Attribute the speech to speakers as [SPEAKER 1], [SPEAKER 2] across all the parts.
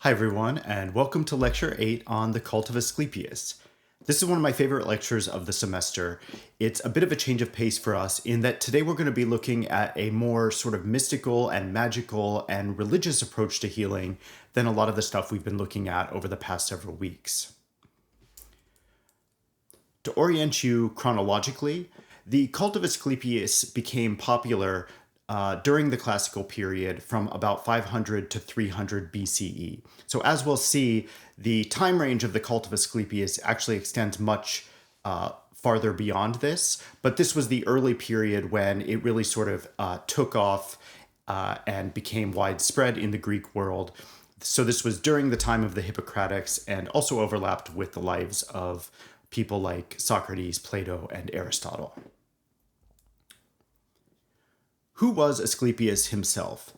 [SPEAKER 1] Hi everyone, and welcome to Lecture 8 on the Cult of Asclepius. This is one of my favorite lectures of the semester. It's a bit of a change of pace for us in that today we're going to be looking at a more sort of mystical and magical and religious approach to healing than a lot of the stuff we've been looking at over the past several weeks. To orient you chronologically, the Cult of Asclepius became popular during the classical period from about 500 to 300 BCE. So as we'll see, the time range of the Cult of Asclepius actually extends much farther beyond this, but this was the early period when it really sort of took off and became widespread in the Greek world. So this was during the time of the Hippocratics and also overlapped with the lives of people like Socrates, Plato, and Aristotle. Who was Asclepius himself?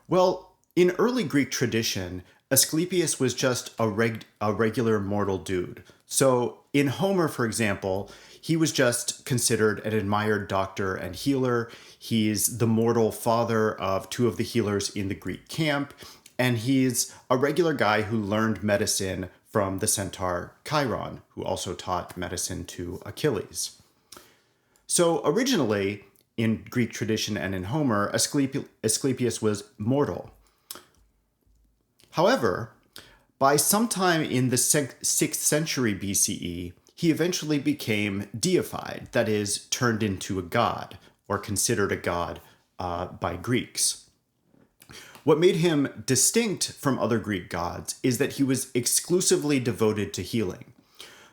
[SPEAKER 1] Well, in early Greek tradition, Asclepius was just a regular mortal dude. So in Homer, for example, he was just considered an admired doctor and healer. He's the mortal father of two of the healers in the Greek camp, and he's a regular guy who learned medicine from the centaur Chiron, who also taught medicine to Achilles. So originally, in Greek tradition and in Homer, Asclepius was mortal. However, by sometime in the 6th century BCE, he eventually became deified, that is, turned into a god, or considered a god by Greeks. What made him distinct from other Greek gods is that he was exclusively devoted to healing.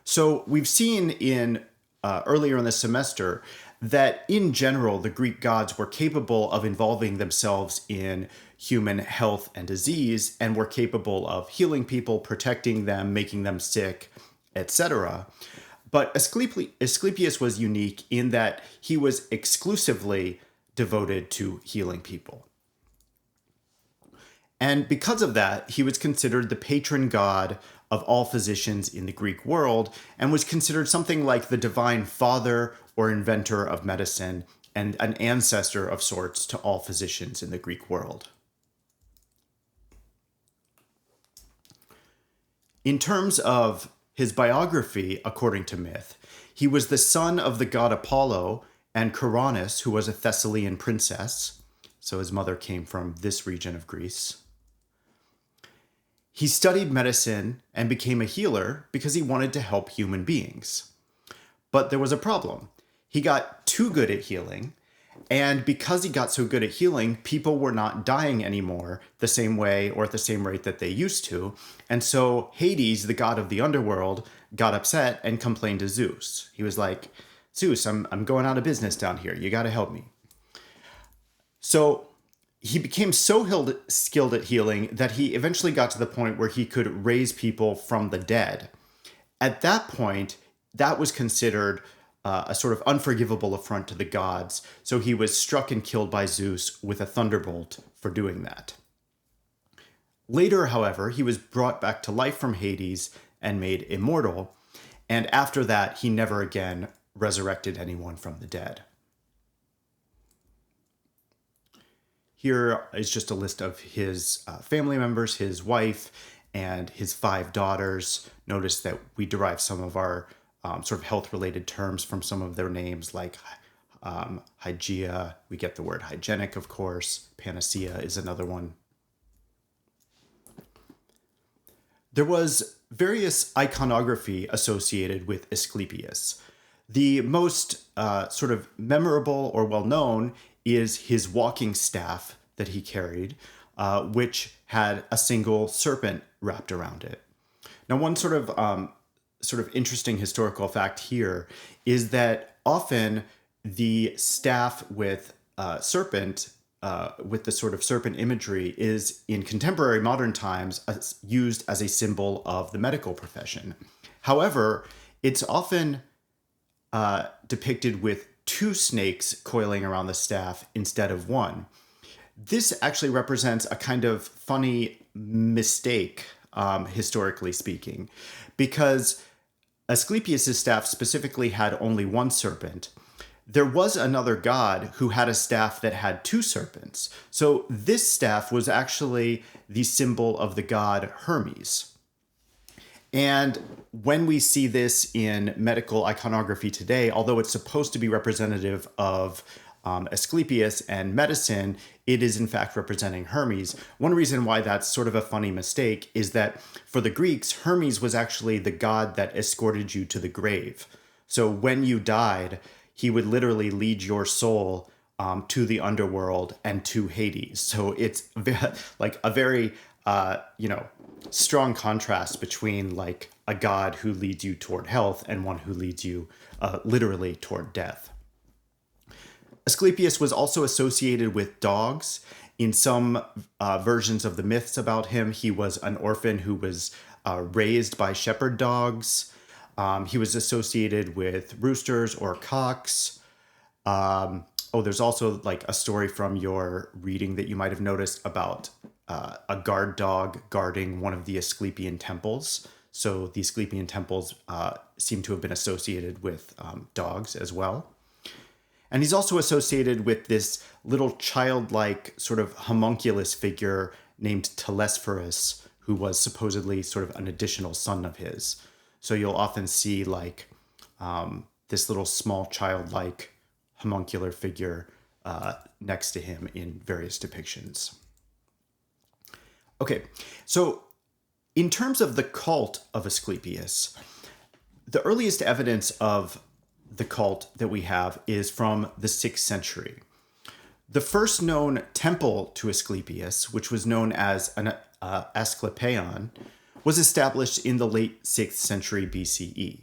[SPEAKER 1] So we've seen in earlier in the semester that in general, the Greek gods were capable of involving themselves in human health and disease and were capable of healing people, protecting them, making them sick, etc. But Asclepius was unique in that he was exclusively devoted to healing people. And because of that, he was considered the patron god of all physicians in the Greek world and was considered something like the divine father or inventor of medicine and an ancestor of sorts to all physicians in the Greek world. In terms of his biography, according to myth, he was the son of the god Apollo and Coronis, who was a Thessalian princess. So his mother came from this region of Greece. He studied medicine and became a healer because he wanted to help human beings. But there was a problem. He got too good at healing, and because he got so good at healing, people were not dying anymore the same way or at the same rate that they used to. And so Hades, the god of the underworld, got upset and complained to Zeus. He was like, Zeus, I'm going out of business down here. You got to help me. So he became so skilled at healing that he eventually got to the point where he could raise people from the dead. At that point, that was considered a sort of unforgivable affront to the gods, so he was struck and killed by Zeus with a thunderbolt for doing that. Later, however, he was brought back to life from Hades and made immortal, and after that, he never again resurrected anyone from the dead. Here is just a list of his family members, his wife, and his 5 daughters. Notice that we derive some of our sort of health-related terms from some of their names, like Hygeia. We get the word hygienic, of course. Panacea is another one. There was various iconography associated with Asclepius. The most sort of memorable or well-known is his walking staff that he carried, which had a single serpent wrapped around it. Now, one sort of interesting historical fact here is that often the staff with serpent, with the sort of serpent imagery, is in contemporary modern times used as a symbol of the medical profession. However, it's often depicted with 2 snakes coiling around the staff instead of 1. This actually represents a kind of funny mistake, historically speaking, because Asclepius' staff specifically had only 1 serpent. There was another god who had a staff that had two serpents. So this staff was actually the symbol of the god Hermes. And when we see this in medical iconography today, although it's supposed to be representative of Asclepius and medicine, it is in fact representing Hermes. One reason why that's sort of a funny mistake is that for the Greeks, Hermes was actually the god that escorted you to the grave. So when you died, he would literally lead your soul to the underworld and to Hades. So it's like a very, strong contrast between like a god who leads you toward health and one who leads you literally toward death. Asclepius was also associated with dogs. In some versions of the myths about him, he was an orphan who was raised by shepherd dogs. He was associated with roosters or cocks. There's also like a story from your reading that you might have noticed about a guard dog guarding one of the Asclepian temples. So the Asclepian temples seem to have been associated with dogs as well. And he's also associated with this little childlike sort of homunculus figure named Telesphorus, who was supposedly sort of an additional son of his. So you'll often see like this little small childlike homuncular figure next to him in various depictions. Okay, so in terms of the cult of Asclepius, the earliest evidence of the cult that we have is from the 6th century. The first known temple to Asclepius, which was known as an Asclepion, was established in the late 6th century BCE.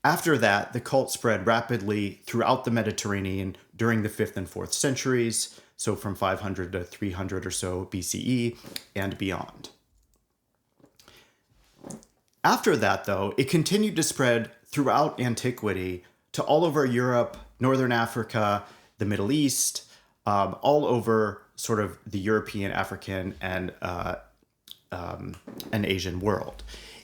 [SPEAKER 1] After that, the cult spread rapidly throughout the Mediterranean during the 5th and 4th centuries, so from 500 to 300 or so BCE and beyond. After that, though, it continued to spread throughout antiquity to all over Europe, Northern Africa, the Middle East, all over sort of the European, African, and Asian world.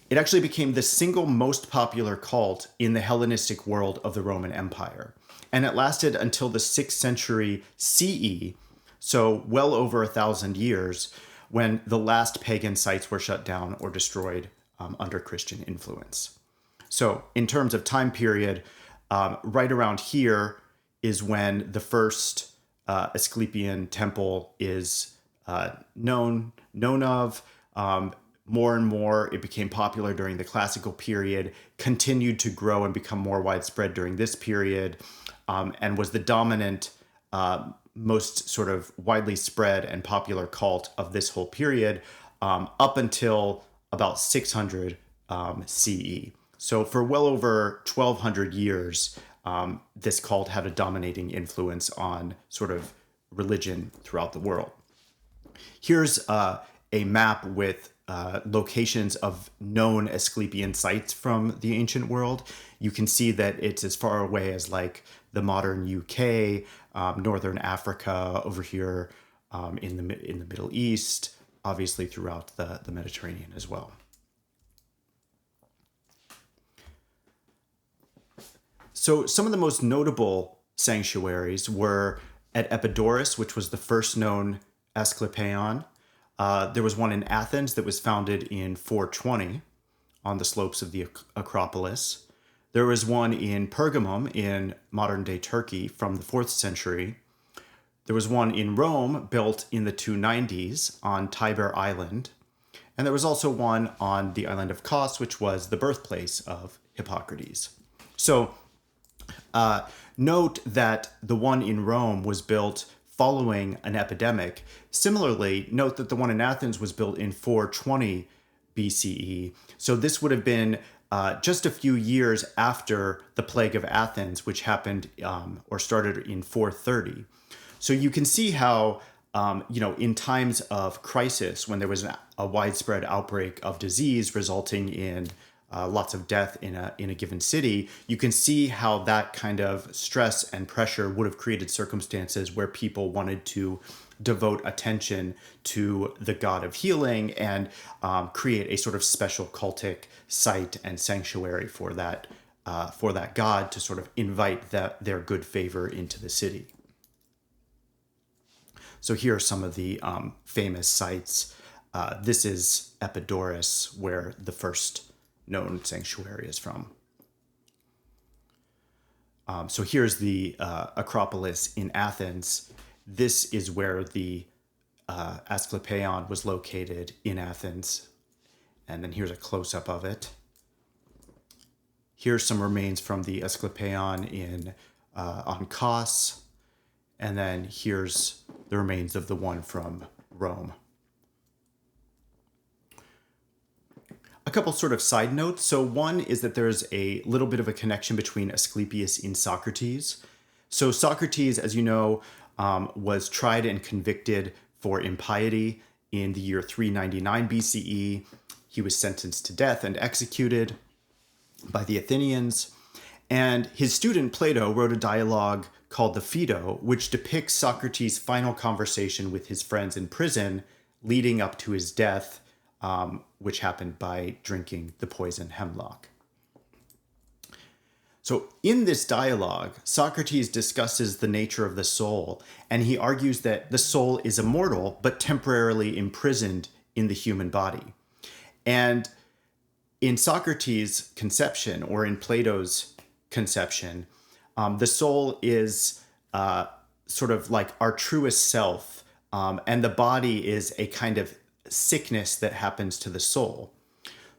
[SPEAKER 1] It actually became the single most popular cult in the Hellenistic world of the Roman Empire. And it lasted until the 6th century CE, so well over 1,000 years, when the last pagan sites were shut down or destroyed under Christian influence. So in terms of time period, right around here is when the first Asclepian temple is known of. More and more, it became popular during the classical period, continued to grow and become more widespread during this period, and was the dominant, most sort of widely spread and popular cult of this whole period up until about 600 CE. So for well over 1,200 years, this cult had a dominating influence on sort of religion throughout the world. Here's a map with locations of known Asclepian sites from the ancient world. You can see that it's as far away as like the modern UK, Northern Africa, over here in the Middle East, obviously throughout the Mediterranean as well. So some of the most notable sanctuaries were at Epidaurus, which was the first known Asclepion. There was one in Athens that was founded in 420 on the slopes of the Acropolis. There was one in Pergamum in modern-day Turkey from the 4th century. There was one in Rome built in the 290s on Tiber Island. And there was also one on the island of Kos, which was the birthplace of Hippocrates. So note that the one in Rome was built following an epidemic. Similarly, note that the one in Athens was built in 420 BCE. So this would have been just a few years after the plague of Athens, which happened or started in 430. So you can see how, in times of crisis, when there was a widespread outbreak of disease resulting in lots of death in a given city, you can see how that kind of stress and pressure would have created circumstances where people wanted to devote attention to the god of healing and create a sort of special cultic site and sanctuary for that for that god to sort of invite their good favor into the city. So here are some of the famous sites. This is Epidaurus, where the first known sanctuary is from. So here's the Acropolis in Athens. This is where the Asclepius was located in Athens. And then here's a close-up of it. Here's some remains from the Asclepion on Kos. And then here's the remains of the one from Rome. A couple sort of side notes. So one is that there's a little bit of a connection between Asclepius and Socrates. So Socrates, as you know, was tried and convicted for impiety in the year 399 BCE. He was sentenced to death and executed by the Athenians. And his student Plato wrote a dialogue called the Phaedo, which depicts Socrates' final conversation with his friends in prison leading up to his death, which happened by drinking the poison hemlock. So in this dialogue, Socrates discusses the nature of the soul, and he argues that the soul is immortal, but temporarily imprisoned in the human body. And in Socrates' conception, or in Plato's conception, the soul is sort of like our truest self, and the body is a kind of sickness that happens to the soul.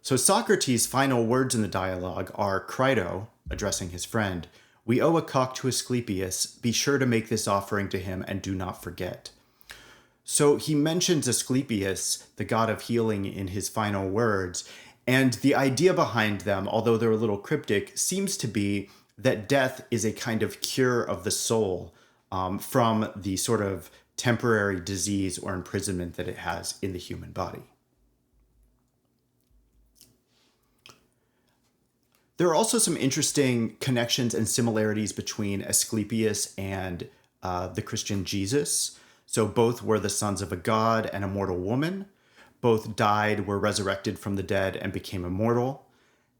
[SPEAKER 1] So Socrates' final words in the dialogue are Crito, addressing his friend, "We owe a cock to Asclepius. Be sure to make this offering to him and do not forget." So he mentions Asclepius, the god of healing, in his final words. And the idea behind them, although they're a little cryptic, seems to be that death is a kind of cure of the soul from the sort of temporary disease or imprisonment that it has in the human body. There are also some interesting connections and similarities between Asclepius and the Christian Jesus. So both were the sons of a god and a mortal woman. Both died, were resurrected from the dead, and became immortal.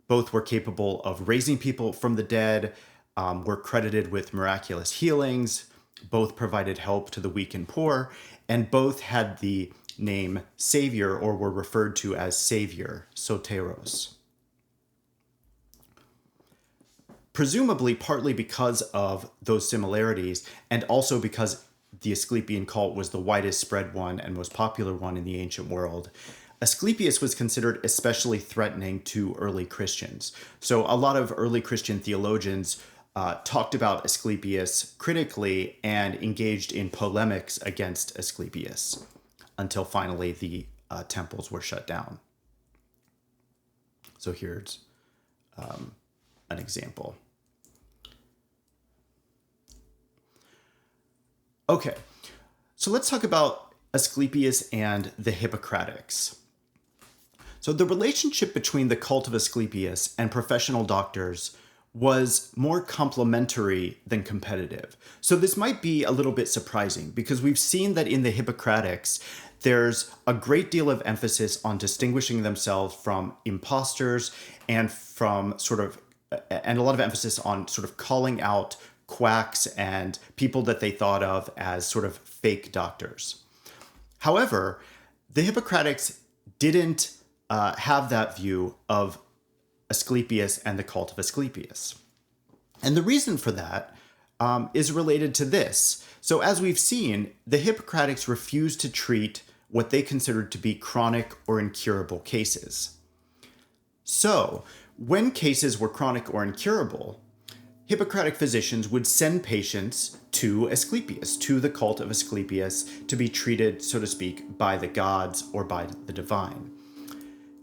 [SPEAKER 1] Both were capable of raising people from the dead, were credited with miraculous healings. Both provided help to the weak and poor, and both had the name Savior, or were referred to as Savior, soteros. Presumably partly because of those similarities, and also because the Asclepian cult was the widest spread one and most popular one in the ancient world, Asclepius was considered especially threatening to early Christians. So a lot of early Christian theologians talked about Asclepius critically and engaged in polemics against Asclepius until finally the temples were shut down. So here's an example. Okay, so let's talk about Asclepius and the Hippocratics. So the relationship between the cult of Asclepius and professional doctors was more complementary than competitive. So this might be a little bit surprising because we've seen that in the Hippocratics, there's a great deal of emphasis on distinguishing themselves from imposters and and a lot of emphasis on sort of calling out quacks and people that they thought of as sort of fake doctors. However, the Hippocratics didn't have that view of Asclepius and the cult of Asclepius. And the reason for that is related to this. So as we've seen, the Hippocratics refused to treat what they considered to be chronic or incurable cases. So when cases were chronic or incurable, Hippocratic physicians would send patients to Asclepius, to the cult of Asclepius, to be treated, so to speak, by the gods or by the divine.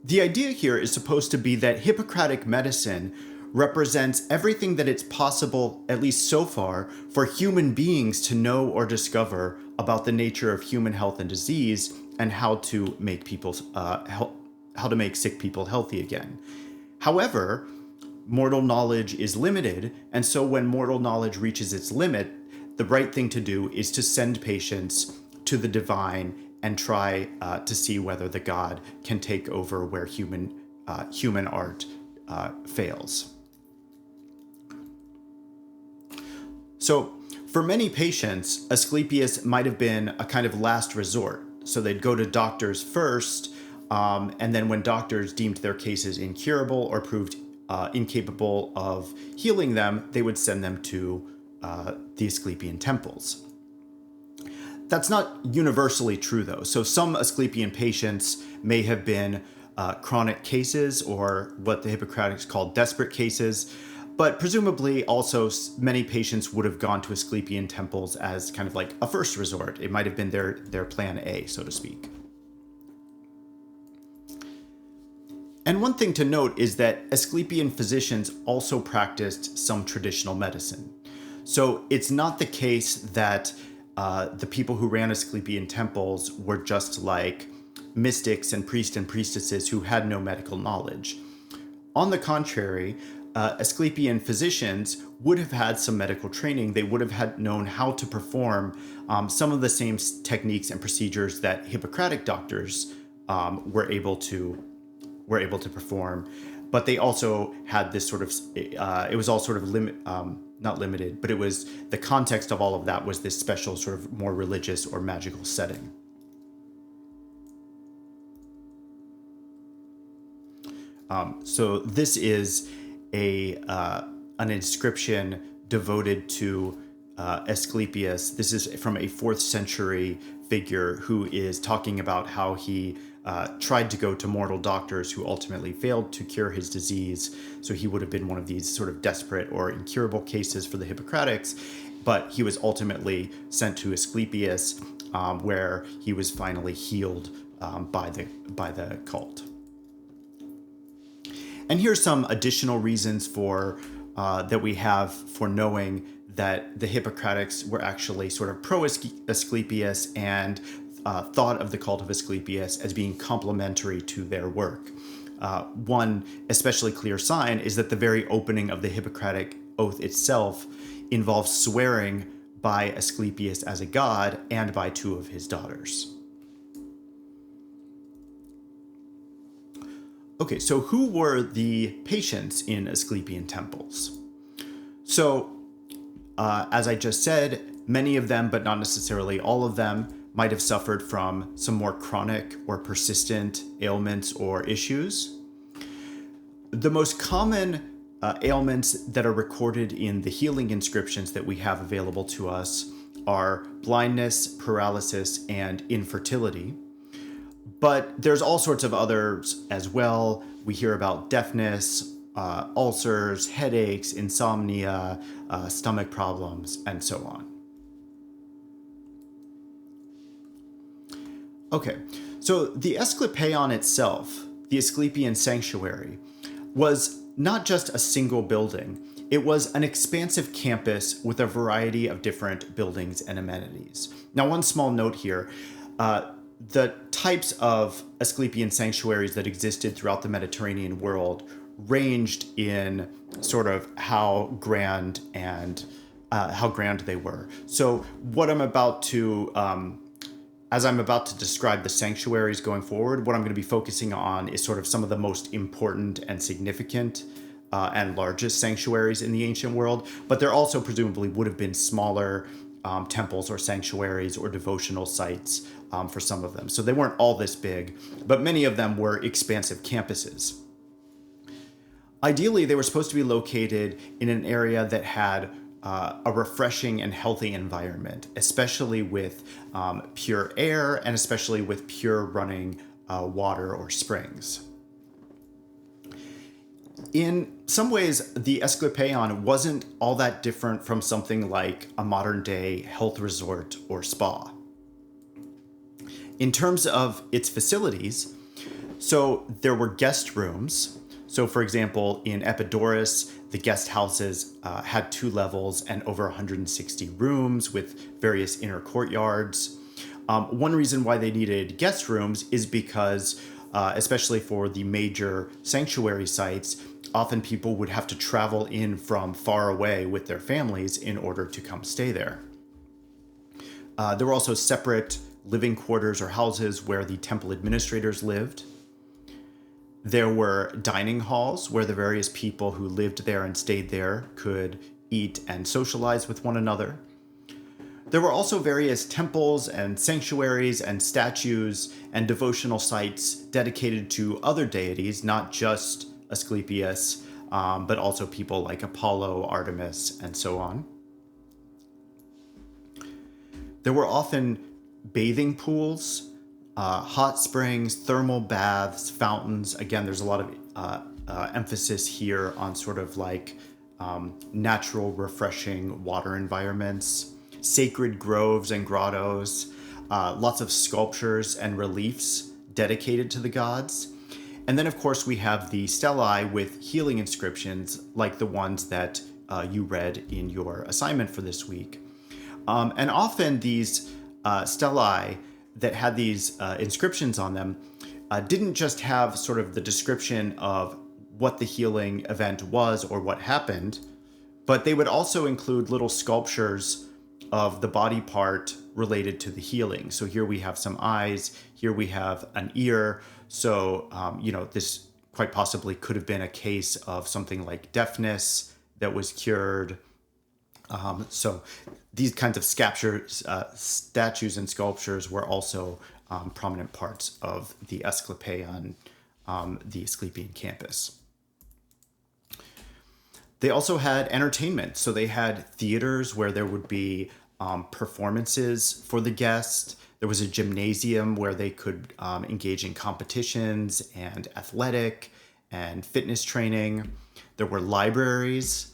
[SPEAKER 1] The idea here is supposed to be that Hippocratic medicine represents everything that it's possible, at least so far, for human beings to know or discover about the nature of human health and disease and how to make sick people healthy again. However, mortal knowledge is limited, and so when mortal knowledge reaches its limit, the right thing to do is to send patients to the divine and try to see whether the god can take over where human art fails. So, for many patients, Asclepius might have been a kind of last resort. So, they'd go to doctors first, and then when doctors deemed their cases incurable or proved incapable of healing them, they would send them to the Asclepian temples. That's not universally true, though. So, some Asclepian patients may have been chronic cases, or what the Hippocratics called desperate cases. But presumably also many patients would have gone to Asclepian temples as kind of like a first resort. It might have been their plan A, so to speak. And one thing to note is that Asclepian physicians also practiced some traditional medicine. So it's not the case that the people who ran Asclepian temples were just like mystics and priests and priestesses who had no medical knowledge. On the contrary, Asclepian physicians would have had some medical training. They would have known how to perform some of the same techniques and procedures that Hippocratic doctors were able to perform. But they also had this sort of it was all sort of not limited, but it was the context of all of that was this special sort of more religious or magical setting. So this is an inscription devoted to Asclepius. This is from a 4th century figure who is talking about how he tried to go to mortal doctors who ultimately failed to cure his disease. So he would have been one of these sort of desperate or incurable cases for the Hippocratics, but he was ultimately sent to Asclepius, where he was finally healed by the cult. And here's some additional reasons for that we have for knowing that the Hippocratics were actually sort of pro-Asclepius and thought of the cult of Asclepius as being complementary to their work. One especially clear sign is that the very opening of the Hippocratic oath itself involves swearing by Asclepius as a god and by 2 of his daughters. Okay, so who were the patients in Asclepian temples? So, as I just said, many of them, but not necessarily all of them, might have suffered from some more chronic or persistent ailments or issues. The most common ailments that are recorded in the healing inscriptions that we have available to us are blindness, paralysis, and infertility. But there's all sorts of others as well. We hear about deafness, ulcers, headaches, insomnia, stomach problems, and so on. Okay, so the Asclepion itself, the Asclepian sanctuary, was not just a single building. It was an expansive campus with a variety of different buildings and amenities. Now, one small note here. The types of Asclepian sanctuaries that existed throughout the Mediterranean world ranged in sort of how grand they were. So what I'm about to, as I'm about to describe the sanctuaries going forward, what I'm going to be focusing on is sort of some of the most important and significant and largest sanctuaries in the ancient world. But there also presumably would have been smaller temples or sanctuaries or devotional sites for some of them. So they weren't all this big, but many of them were expansive campuses. Ideally, they were supposed to be located in an area that had a refreshing and healthy environment, especially with pure air and especially with pure running water or springs. In some ways, the Asclepion wasn't all that different from something like a modern-day health resort or spa. In terms of its facilities, so there were guest rooms. So, for example, in Epidaurus, the guest houses had 2 levels and over 160 rooms with various inner courtyards. One reason why they needed guest rooms is because, especially for the major sanctuary sites, often people would have to travel in from far away with their families in order to come stay there. There were also separate living quarters or houses where the temple administrators lived. There were dining halls where the various people who lived there and stayed there could eat, and socialize with one another. There were also various temples and sanctuaries and statues and devotional sites dedicated to other deities, not just Asclepius, but also people like Apollo, Artemis, and so on. There were often bathing pools, hot springs, thermal baths, fountains. Again, there's a lot of emphasis here on sort of like natural, refreshing water environments, sacred groves and grottos, lots of sculptures and reliefs dedicated to the gods. And then, of course, we have the stelae with healing inscriptions like the ones that you read in your assignment for this week. And often these stelae that had these inscriptions on them didn't just have sort of the description of what the healing event was or what happened, but they would also include little sculptures of the body part related to the healing. So here we have some eyes, here we have an ear. So, this quite possibly could have been a case of something like deafness that was cured. So these kinds of statues and sculptures were also prominent parts of the Asclepian, the Asclepian campus. They also had entertainment. So they had theaters where there would be performances for the guests. There was a gymnasium where they could engage in competitions and athletic and fitness training. There were libraries.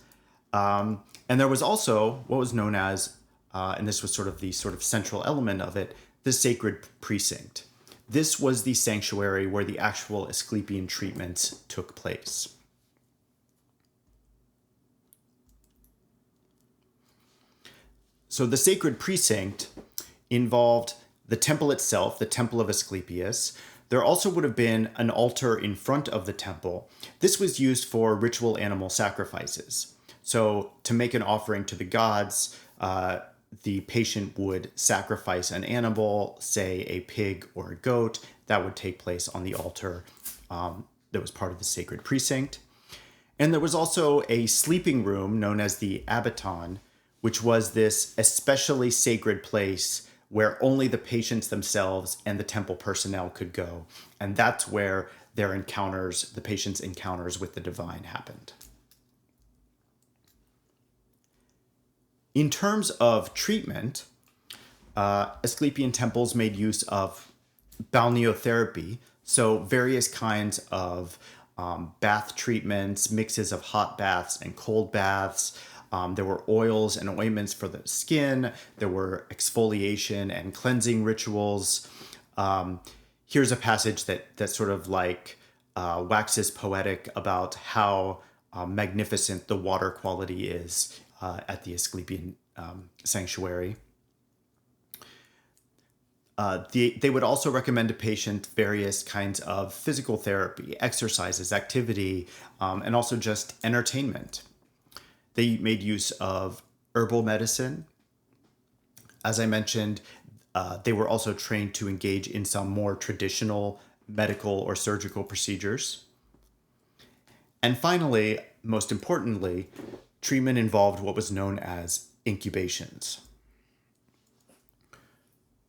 [SPEAKER 1] And there was also what was known as, and this was sort of the central element of it, the sacred precinct. This was the sanctuary where the actual Asclepian treatments took place. So the sacred precinct involved the temple itself, the temple of Asclepius. There also would have been an altar in front of the temple. This was used for ritual animal sacrifices. So to make an offering to the gods, the patient would sacrifice an animal, say a pig or a goat. That would take place on the altar that was part of the sacred precinct. And there was also a sleeping room known as the abaton, which was this especially sacred place where only the patients themselves and the temple personnel could go. And that's where the patients' encounters with the divine happened. In terms of treatment, Asclepian temples made use of balneotherapy, so various kinds of bath treatments, mixes of hot baths and cold baths. There were oils and ointments for the skin. There were exfoliation and cleansing rituals. Here's a passage that sort of like waxes poetic about how magnificent the water quality is at the Asclepian sanctuary. They would also recommend to patients various kinds of physical therapy, exercises, activity, and also just entertainment. They made use of herbal medicine. As I mentioned, they were also trained to engage in some more traditional medical or surgical procedures. And finally, most importantly, treatment involved what was known as incubations.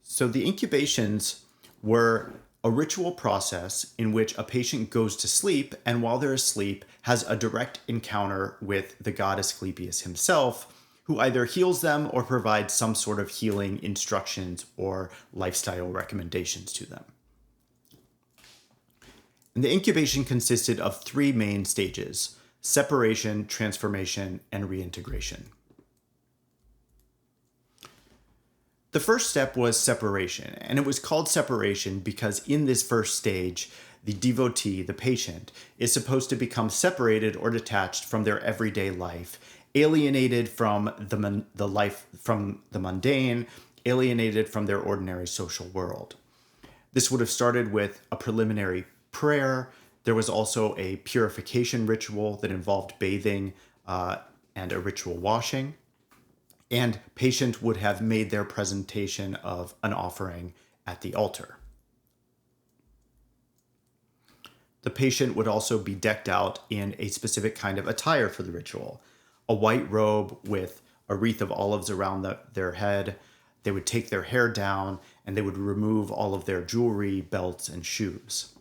[SPEAKER 1] So the incubations were a ritual process in which a patient goes to sleep and while they're asleep has a direct encounter with the god Asclepius himself, who either heals them or provides some sort of healing instructions or lifestyle recommendations to them. And the incubation consisted of three main stages: separation, transformation, and reintegration. The first step was separation, and it was called separation because in this first stage, the devotee, the patient, is supposed to become separated or detached from their everyday life, alienated from the mundane, alienated from their ordinary social world. This would have started with a preliminary prayer. There was also a purification ritual that involved bathing and a ritual washing. And patient would have made their presentation of an offering at the altar. The patient would also be decked out in a specific kind of attire for the ritual. a white robe with a wreath of olives around their head. They would take their hair down and they would remove all of their jewelry, belts, and shoes.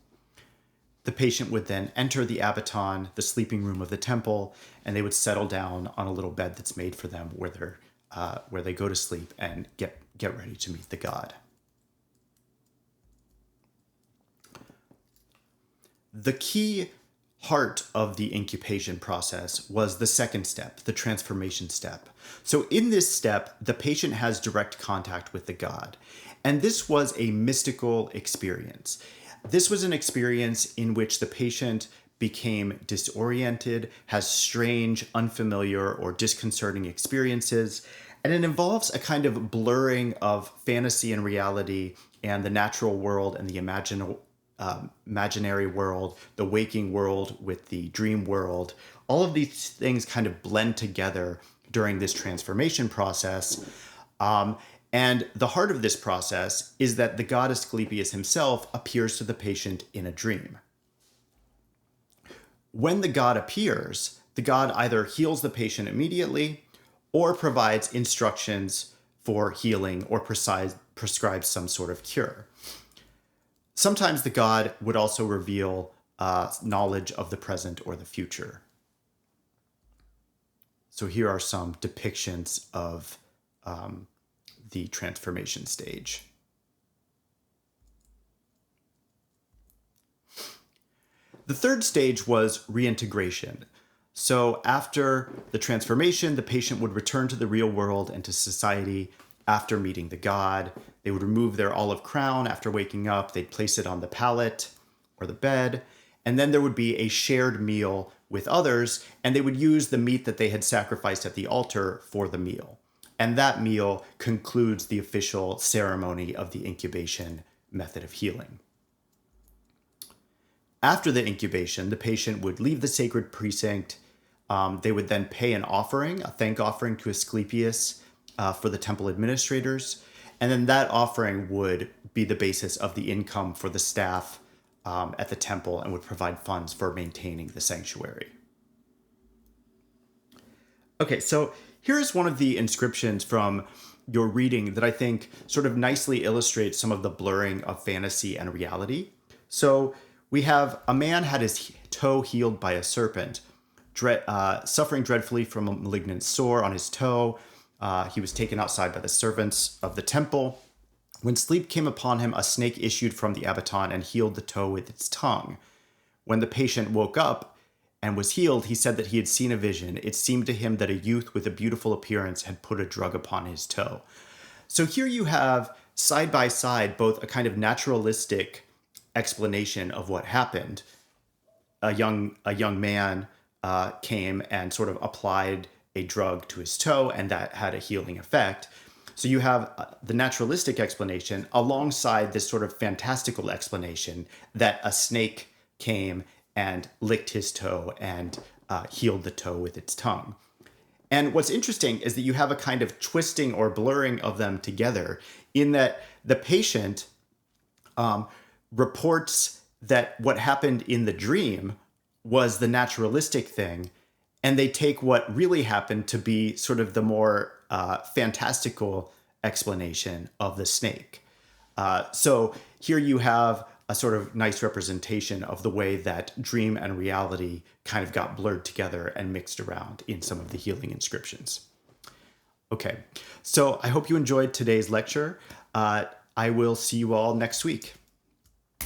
[SPEAKER 1] The patient would then enter the abaton, the sleeping room of the temple, and they would settle down on a little bed that's made for them where they go to sleep and get ready to meet the god. The key heart of the incubation process was the second step, the transformation step. So in this step, the patient has direct contact with the god. And this was a mystical experience. This was an experience in which the patient became disoriented, has strange, unfamiliar, or disconcerting experiences, and it involves a kind of blurring of fantasy and reality and the natural world and the imaginary world, the waking world with the dream world. All of these things kind of blend together during this transformation process. And the heart of this process is that the god Asclepius himself appears to the patient in a dream. When the god appears, the god either heals the patient immediately or provides instructions for healing or prescribes some sort of cure. Sometimes the god would also reveal knowledge of the present or the future. So here are some depictions of the transformation stage. The third stage was reintegration. So after the transformation, the patient would return to the real world and to society after meeting the god. They would remove their olive crown after waking up. They'd place it on the pallet or the bed. And then there would be a shared meal with others, and they would use the meat that they had sacrificed at the altar for the meal. And that meal concludes the official ceremony of the incubation method of healing. After the incubation, the patient would leave the sacred precinct. They would then pay an offering, a thank offering to Asclepius for the temple administrators. And then that offering would be the basis of the income for the staff at the temple and would provide funds for maintaining the sanctuary. Okay, so here's one of the inscriptions from your reading that I think sort of nicely illustrates some of the blurring of fantasy and reality. So we have a man had his toe healed by a serpent, suffering dreadfully from a malignant sore on his toe. He was taken outside by the servants of the temple. When sleep came upon him, a snake issued from the abaton and healed the toe with its tongue. When the patient woke up and was healed, he said that he had seen a vision. It seemed to him that a youth with a beautiful appearance had put a drug upon his toe. So here you have side by side both a kind of naturalistic explanation of what happened. A young man came and sort of applied a drug to his toe, and that had a healing effect. So you have the naturalistic explanation alongside this sort of fantastical explanation that a snake came and licked his toe and healed the toe with its tongue. And what's interesting is that you have a kind of twisting or blurring of them together in that the patient reports that what happened in the dream was the naturalistic thing, and they take what really happened to be sort of the more fantastical explanation of the snake. So here you have a sort of nice representation of the way that dream and reality kind of got blurred together and mixed around in some of the healing inscriptions. Okay, so I hope you enjoyed today's lecture. I will see you all next week.